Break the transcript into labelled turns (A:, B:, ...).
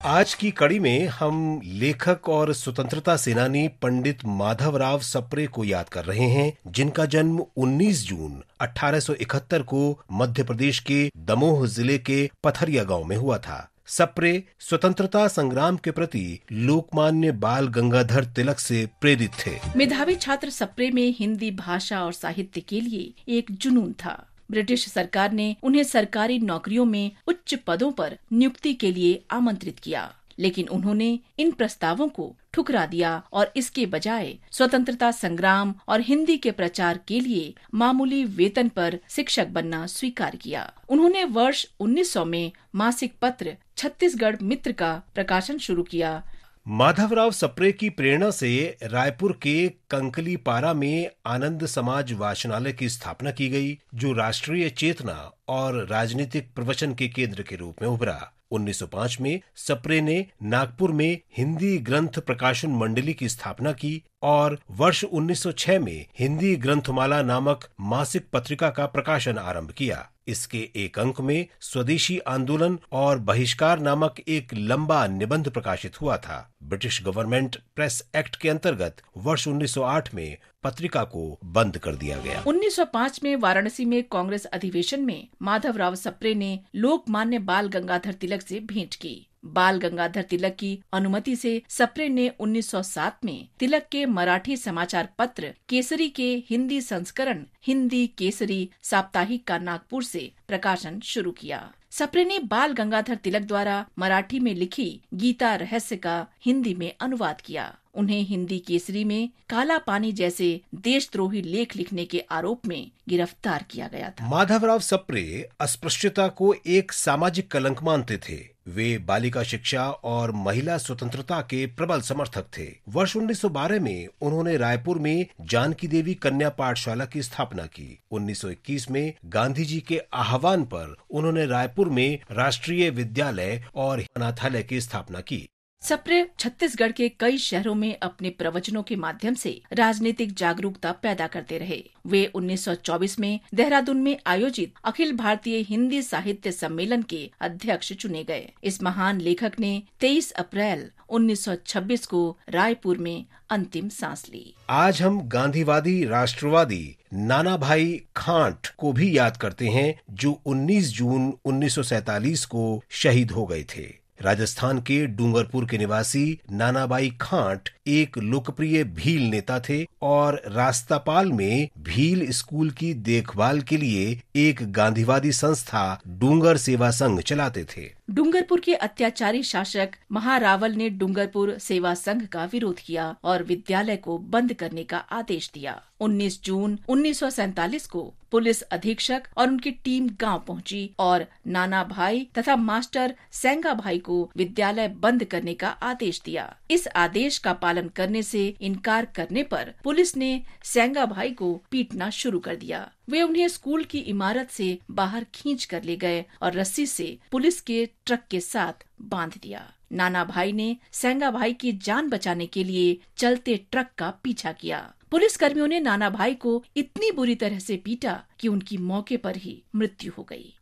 A: आज की कड़ी में हम लेखक और स्वतंत्रता सेनानी पंडित माधवराव सप्रे को याद कर रहे हैं, जिनका जन्म 19 जून 1871 को मध्य प्रदेश के दमोह जिले के पथरिया गांव में हुआ था। सप्रे स्वतंत्रता संग्राम के प्रति लोकमान्य बाल गंगाधर तिलक से प्रेरित थे।
B: मेधावी छात्र सप्रे में हिंदी भाषा और साहित्य के लिए एक जुनून था। ब्रिटिश सरकार ने उन्हें सरकारी नौकरियों में उच्च पदों पर नियुक्ति के लिए आमंत्रित किया, लेकिन उन्होंने इन प्रस्तावों को ठुकरा दिया और इसके बजाय स्वतंत्रता संग्राम और हिंदी के प्रचार के लिए मामूली वेतन पर शिक्षक बनना स्वीकार किया। उन्होंने वर्ष 1900 में मासिक पत्र छत्तीसगढ़ मित्र का प्रकाशन शुरू किया।
A: माधवराव सप्रे की प्रेरणा से रायपुर के कंकलीपारा में आनंद समाज वाचनालय की स्थापना की गई, जो राष्ट्रीय चेतना और राजनीतिक प्रवचन के केंद्र के रूप में उभरा। 1905 में सप्रे ने नागपुर में हिंदी ग्रंथ प्रकाशन मंडली की स्थापना की और वर्ष 1906 में हिंदी ग्रंथमाला नामक मासिक पत्रिका का प्रकाशन आरंभ किया। इसके एक अंक में स्वदेशी आंदोलन और बहिष्कार नामक एक लंबा निबंध प्रकाशित हुआ था। ब्रिटिश गवर्नमेंट प्रेस एक्ट के अंतर्गत वर्ष 1908 में पत्रिका को बंद कर दिया गया।
B: 1905 में वाराणसी में कांग्रेस अधिवेशन में माधवराव सप्रे ने लोकमान्य बाल गंगाधर तिलक से भेंट की। बाल गंगाधर तिलक की अनुमति से सप्रे ने 1907 में तिलक के मराठी समाचार पत्र केसरी के हिंदी संस्करण हिंदी केसरी साप्ताहिक का नागपुर से प्रकाशन शुरू किया। सप्रे ने बाल गंगाधर तिलक द्वारा मराठी में लिखी गीता रहस्य का हिंदी में अनुवाद किया। उन्हें हिंदी केसरी में काला पानी जैसे देशद्रोही लेख लिखने के आरोप में गिरफ्तार किया गया था।
A: माधवराव सप्रे अस्पृश्यता को एक सामाजिक कलंक मानते थे। वे बालिका शिक्षा और महिला स्वतंत्रता के प्रबल समर्थक थे। वर्ष 1912 में उन्होंने रायपुर में जानकी देवी कन्या पाठशाला की स्थापना की। 1921 में गांधी जी के आह्वान पर उन्होंने रायपुर में राष्ट्रीय विद्यालय और अनाथालय की स्थापना की।
B: सप्रे छत्तीसगढ़ के कई शहरों में अपने प्रवचनों के माध्यम से राजनीतिक जागरूकता पैदा करते रहे। वे 1924 में देहरादून में आयोजित अखिल भारतीय हिंदी साहित्य सम्मेलन के अध्यक्ष चुने गए। इस महान लेखक ने 23 अप्रैल 1926 को रायपुर में अंतिम सांस ली।
A: आज हम गांधीवादी राष्ट्रवादी नानाभाई खांट को भी याद करते हैं, जो 19 जून 1947 को शहीद हो गए थे। राजस्थान के डूंगरपुर के निवासी नानाभाई खांट एक लोकप्रिय भील नेता थे और रास्तापाल में भील स्कूल की देखभाल के लिए एक गांधीवादी संस्था डूंगर सेवा संघ चलाते थे।
B: डूंगरपुर के अत्याचारी शासक महारावल ने डूंगरपुर सेवा संघ का विरोध किया और विद्यालय को बंद करने का आदेश दिया। 19 जून 1947 को पुलिस अधीक्षक और उनकी टीम गांव पहुंची और नाना भाई तथा मास्टर सेंगा भाई को विद्यालय बंद करने का आदेश दिया। इस आदेश का पालन करने से इनकार करने पर पुलिस ने सेंगा भाई को पीटना शुरू कर दिया। वे उन्हें स्कूल की इमारत से बाहर खींच कर ले गए और रस्सी से पुलिस के ट्रक के साथ बांध दिया। नाना भाई ने सेंगा भाई की जान बचाने के लिए चलते ट्रक का पीछा किया। पुलिस कर्मियों ने नाना भाई को इतनी बुरी तरह से पीटा कि उनकी मौके पर ही मृत्यु हो गई।